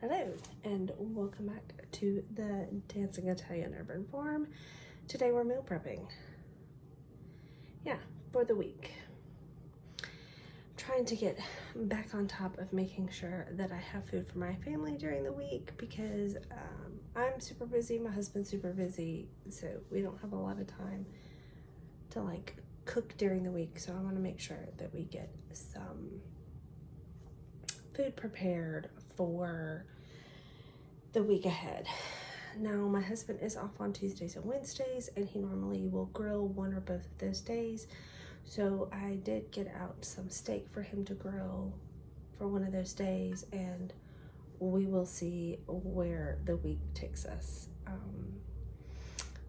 Hello and welcome back to the Dancing Italian Urban Farm. Today we're meal prepping. Yeah, for the week. Trying to get back on top of making sure that I have food for my family during the week because I'm super busy, my husband's super busy, so we don't have a lot of time to like cook during the week. So I want to make sure that we get some food prepared for the week ahead. Now my husband is off on Tuesdays and Wednesdays and he normally will grill one or both of those days. So I did get out some steak for him to grill for one of those days, and we will see where the week takes us.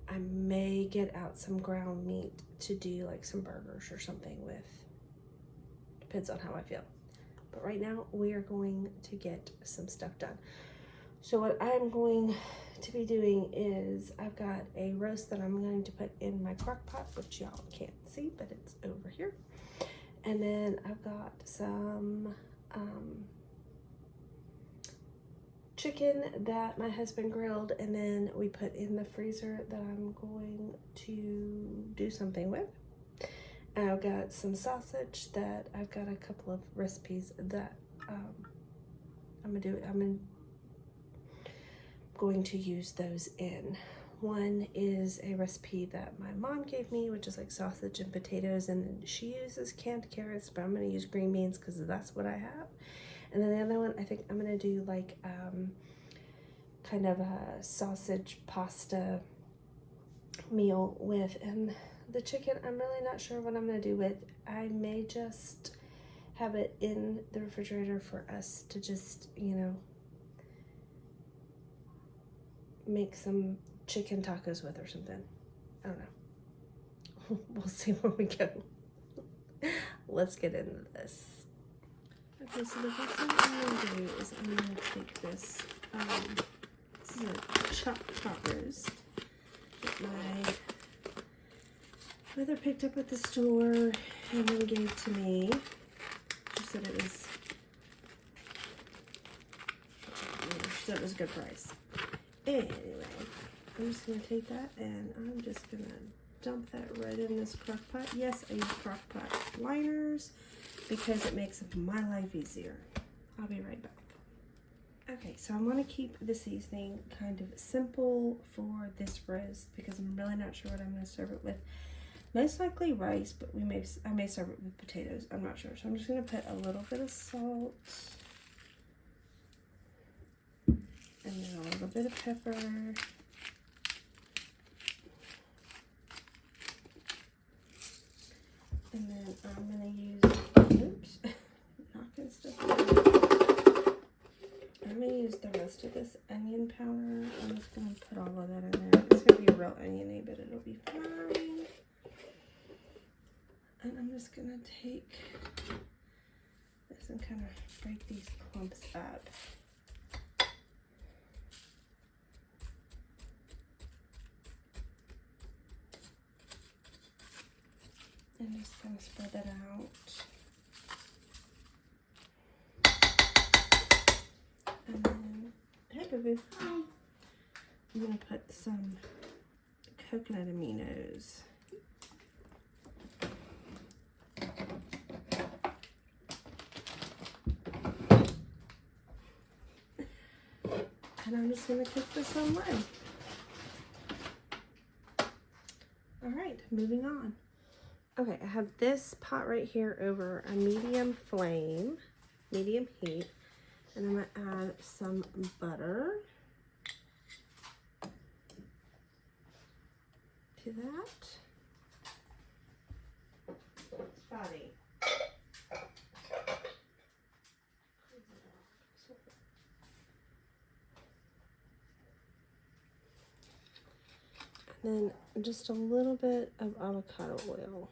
I may get out some ground meat to do like some burgers or something with. Depends on how I feel. But right now we are going to get some stuff done. So what I'm going to be doing is I've got a roast that I'm going to put in my crock pot, which y'all can't see, but it's over here. And then I've got some chicken that my husband grilled, and then we put in the freezer that I'm going to do something with. And I've got some sausage that I've got a couple of recipes that I'm going to use those in. One is a recipe that my mom gave me, which is like sausage and potatoes, and she uses canned carrots, but I'm going to use green beans because that's what I have. And then the other one, I think I'm going to do like kind of a sausage pasta meal with, and the chicken, I'm really not sure what I'm going to do with. I may just have it in the refrigerator for us to just, you know, make some chicken tacos with or something. I don't know. We'll see where we go. Let's get into this. Okay, so the first thing I'm going to do is I'm going to take this chopped pot roast that my mother picked up at the store and then gave to me. She said it was a good price. Anyway, I'm just going to take that and I'm just going to dump that right in this crock pot. Yes, I use crock pot liners because it makes my life easier. I'll be right back. Okay, so I want to keep the seasoning kind of simple for this roast because I'm really not sure what I'm going to serve it with. Most likely rice, but I may serve it with potatoes. I'm not sure. So I'm just going to put a little bit of salt. And then a little bit of pepper. And then I'm going to use, oops, knocking stuff out. I'm going to use the rest of this onion powder. I'm just going to put all of that in there. It's going to be real oniony, but it'll be fine. And I'm just going to take this and kind of break these clumps up. And just kind of spread that out. And then, hey boo-boo. I'm going to put some coconut aminos. And I'm just going to cook this on low. Alright, moving on. Okay, I have this pot right here over a medium flame, medium heat, and I'm going to add some butter to that. Spotty. And then just a little bit of avocado oil.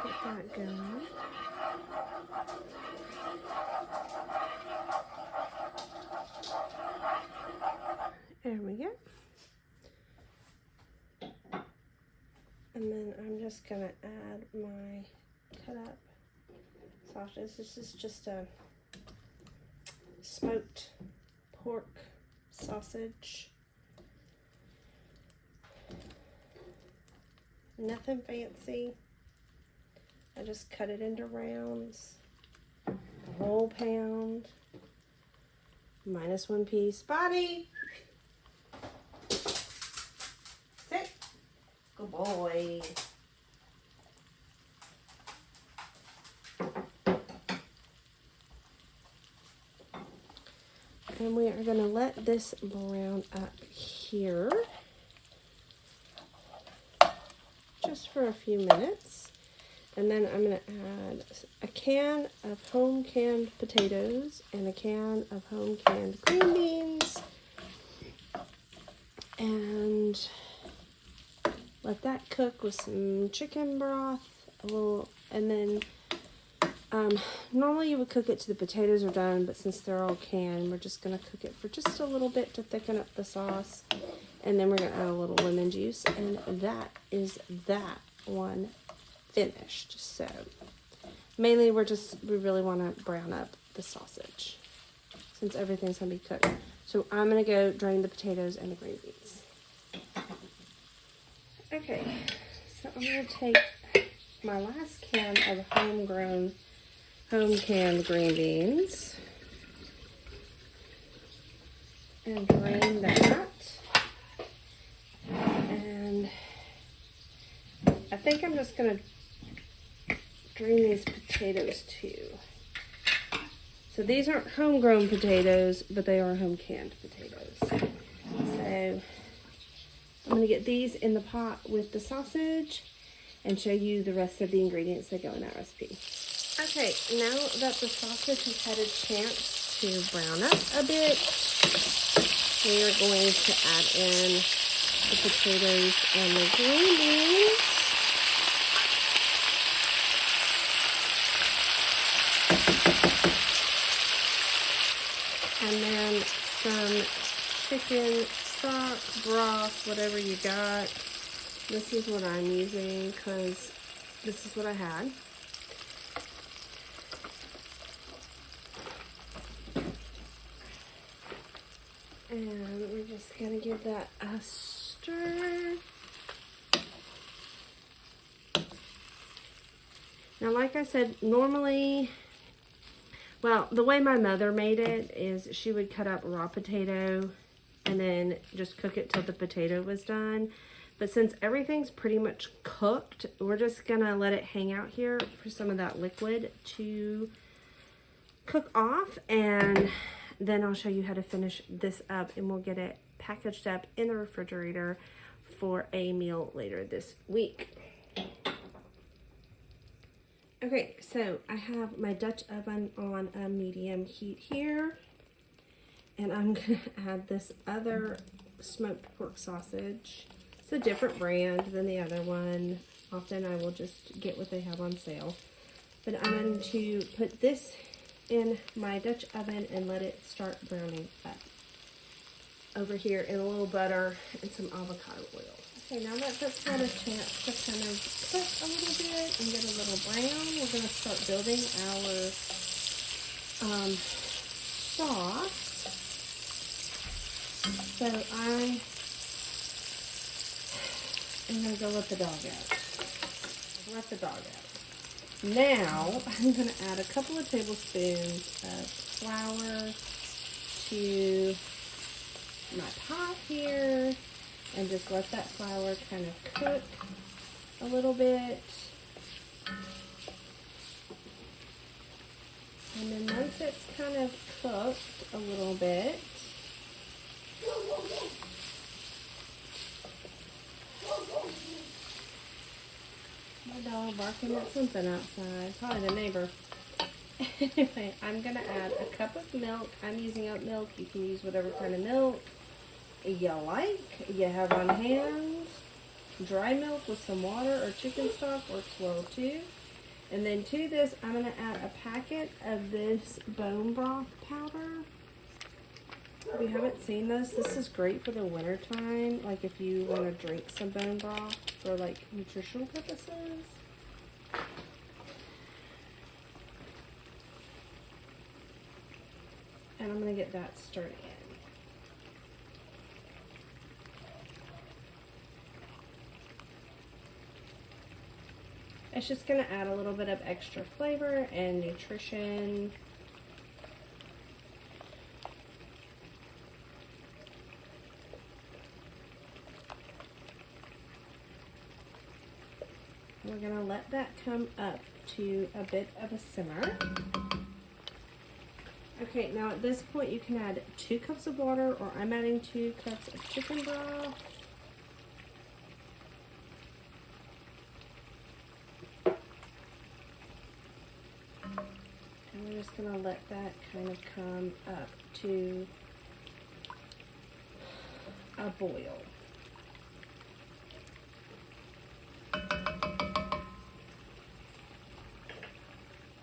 Get that going. There we go. And then I'm just gonna add my cut up sausage. This is just a smoked pork sausage. Nothing fancy. I just cut it into rounds. A whole pound. Minus 1 piece. Body! Sit. Good boy. And we are going to let this brown up here just for a few minutes. And then I'm going to add a can of home canned potatoes and a can of home canned green beans. And let that cook with some chicken broth, a little, and then normally you would cook it till the potatoes are done, but since they're all canned, we're just going to cook it for just a little bit to thicken up the sauce. And then we're going to add a little lemon juice, and that is that one finished. So mainly we really want to brown up the sausage since everything's going to be cooked. So I'm going to go drain the potatoes and the green beans. Okay, so I'm going to take my last can of home canned green beans and drain that. And I think I'm just going to drain these potatoes too. So these aren't homegrown potatoes, but they are home canned potatoes. So I'm going to get these in the pot with the sausage and show you the rest of the ingredients that go in that recipe. Okay, now that the sausage has had a chance to brown up a bit, we are going to add in the potatoes and the green beans. And then some chicken stock, broth, whatever you got. This is what I'm using because this is what I had. And we're just going to give that a stir. Now, like I said, normally, well, the way my mother made it is she would cut up raw potato and then just cook it till the potato was done. But since everything's pretty much cooked, we're just going to let it hang out here for some of that liquid to cook off. And then I'll show you how to finish this up, and we'll get it packaged up in the refrigerator for a meal later this week. Okay, so I have my Dutch oven on a medium heat here, and I'm going to add this other smoked pork sausage. It's a different brand than the other one. Often I will just get what they have on sale. But I'm going to put this in my Dutch oven and let it start browning up. Over here in a little butter and some avocado oil. Okay, now that that's had a chance to kind of cook a little bit and get a little brown, we're going to start building our sauce. So I am going to go let the dog out. Let the dog out. Now, I'm going to add a couple of tablespoons of flour to my pot here and just let that flour kind of cook a little bit. And then once it's kind of cooked a little bit, my dog barking at something outside, probably the neighbor. Anyway, I'm going to add a cup of milk. I'm using oat milk. You can use whatever kind of milk you like, you have on hand. Dry milk with some water or chicken stock works well too. And then to this, I'm going to add a packet of this bone broth powder. If you haven't seen this is great for the winter time. Like if you want to drink some bone broth for like nutritional purposes. And I'm going to get that stirred in. It's just going to add a little bit of extra flavor and nutrition. We're going to let that come up to a bit of a simmer. Okay, now at this point you can add 2 cups of water, or I'm adding 2 cups of chicken broth. And we're just going to let that kind of come up to a boil.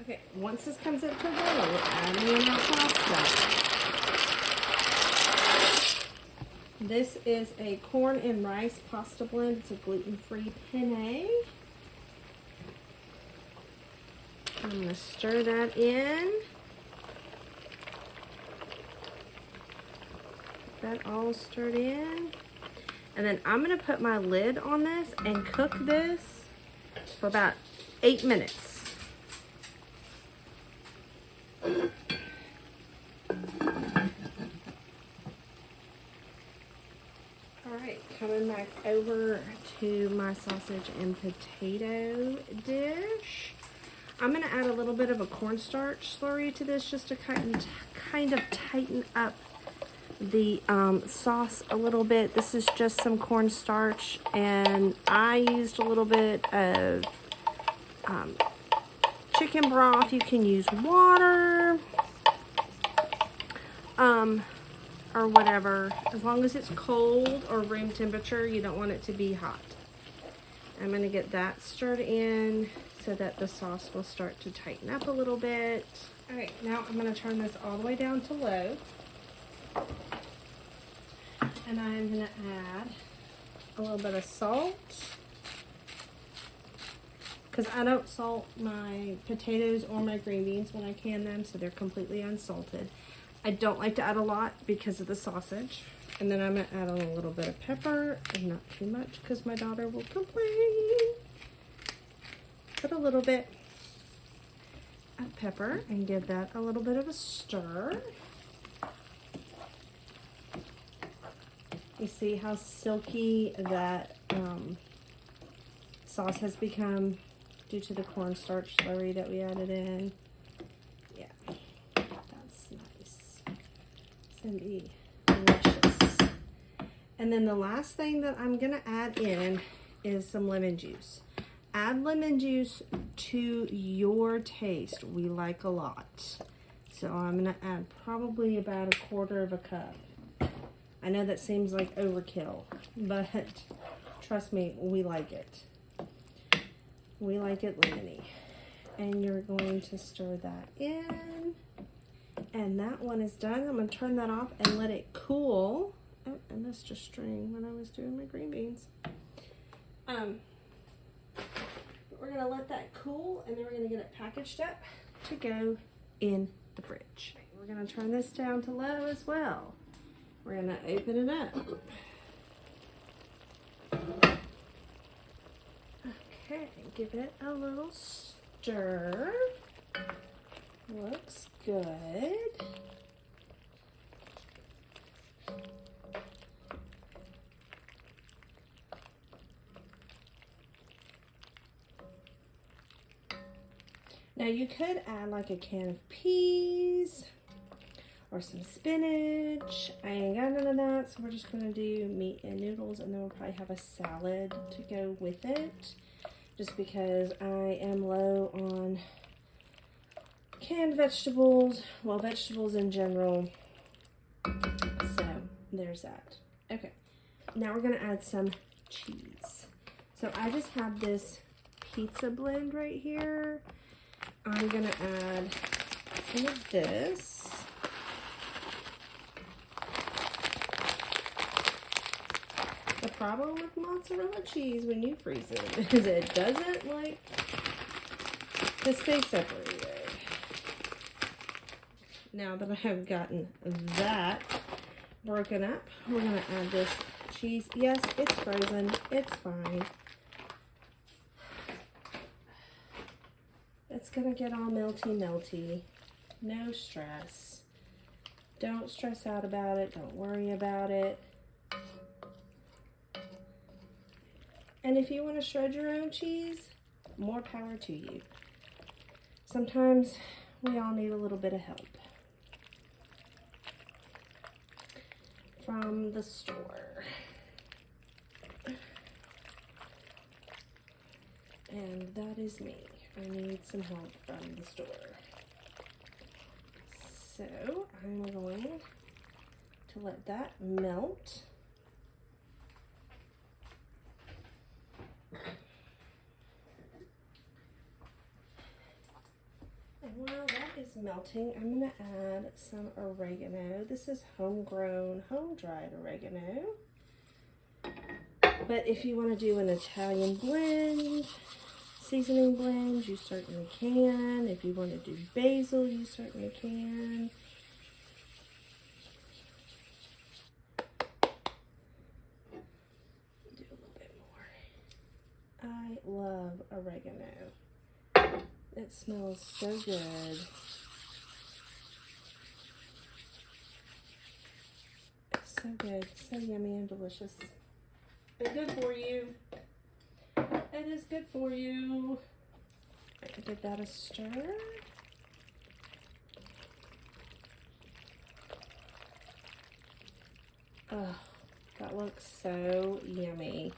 Okay, once this comes up to a boil, we're adding in our pasta. This is a corn and rice pasta blend. It's a gluten-free penne. I'm going to stir that in. Get that all stirred in. And then I'm going to put my lid on this and cook this for about 8 minutes. Coming back over to my sausage and potato dish. I'm going to add a little bit of a cornstarch slurry to this just to kind of tighten up the sauce a little bit. This is just some cornstarch, and I used a little bit of chicken broth. You can use water or whatever, as long as it's cold or room temperature. You don't want it to be hot. I'm going to get that stirred in so that the sauce will start to tighten up a little bit. All right, now I'm going to turn this all the way down to low, and I'm going to add a little bit of salt, because I don't salt my potatoes or my green beans when I can them, so they're completely unsalted. I don't like to add a lot because of the sausage. And then I'm going to add on a little bit of pepper, and not too much because my daughter will complain. Put a little bit of pepper and give that a little bit of a stir. You see how silky that sauce has become due to the cornstarch slurry that we added in. Yeah, that's nice. It's going to be delicious. And then the last thing that I'm going to add in is some lemon juice. Add lemon juice to your taste. We like a lot. So I'm going to add probably about 1/4 cup. I know that seems like overkill, but trust me, we like it. We like it lemony. And you're going to stir that in. And that one is done. I'm going to turn that off and let it cool. Oh, I missed a string when I was doing my green beans. We're going to let that cool, and then we're going to get it packaged up to go in the fridge. We're going to turn this down to low as well. We're going to open it up. Okay, give it a little stir. Looks good. Now you could add like a can of peas or some spinach. I ain't got none of that, so we're just gonna do meat and noodles, and then we'll probably have a salad to go with it, just because I am low on canned vegetables, well, vegetables in general. So there's that. Okay, now we're gonna add some cheese. So I just have this pizza blend right here. I'm gonna add some of this. The problem with mozzarella cheese when you freeze it is it doesn't like to stay separated. now that I have gotten that broken up, we're going to add this cheese. Yes, it's frozen. It's fine. It's going to get all melty. No stress. Don't stress out about it. Don't worry about it. And if you want to shred your own cheese, more power to you. Sometimes we all need a little bit of help from the store. And that is me. I need some help from the store. So I'm going to let that melt. And while that is melting, I'm going to add some oregano. This is homegrown, home-dried oregano. But if you want to do an Italian blend, seasoning blend, you certainly can. If you want to do basil, you certainly can. Do a little bit more. I love oregano. It smells so good. It's so good, so yummy and delicious. It's good for you. It is good for you. Give that a stir. Oh, that looks so yummy.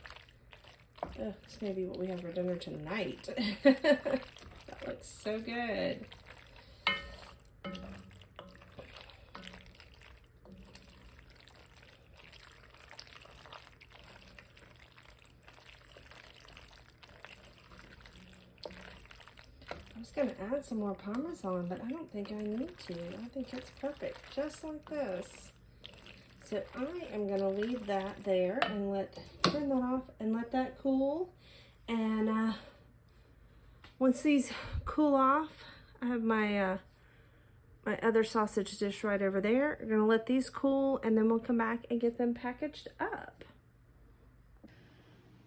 Oh, it's gonna be what we have for dinner tonight. That looks so good. I was going to add some more Parmesan, but I don't think I need to. I think it's perfect, just like this. So I am going to leave that there and turn that off and let that cool. And once these cool off, I have my my other sausage dish right over there. I'm going to let these cool, and then we'll come back and get them packaged up.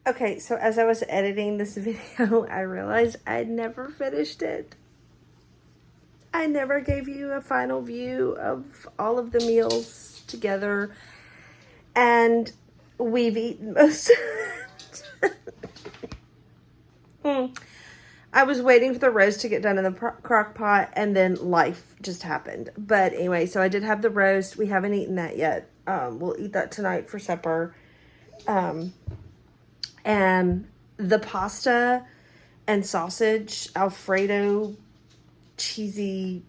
Okay, so as I was editing this video, I realized I'd never finished it. I never gave you a final view of all of the meals together, and we've eaten most of it. I was waiting for the roast to get done in the crock pot, and then life just happened. But anyway, so I did have the roast. We haven't eaten that yet. We'll eat that tonight for supper. And the pasta and sausage, Alfredo, cheesy,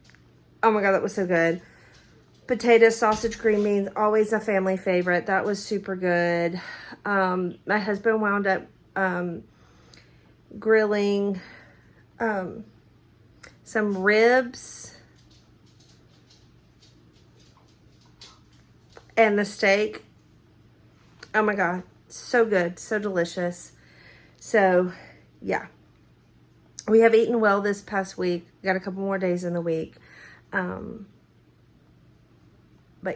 oh my God, that was so good. Potatoes, sausage, green beans, always a family favorite. That was super good. My husband wound up grilling some ribs and the steak. Oh my God. So good, so delicious. So, yeah. We have eaten well this past week. Got a couple more days in the week. But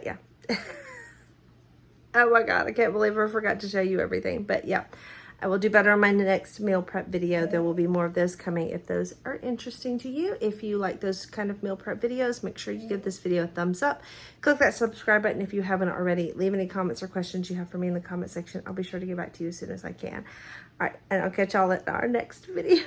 yeah. Oh my God, I can't believe I forgot to show you everything. But yeah, I will do better on my next meal prep video. There will be more of those coming if those are interesting to you. If you like those kind of meal prep videos, make sure you give this video a thumbs up. Click that subscribe button if you haven't already. Leave any comments or questions you have for me in the comment section. I'll be sure to get back to you as soon as I can. All right, and I'll catch y'all at our next video.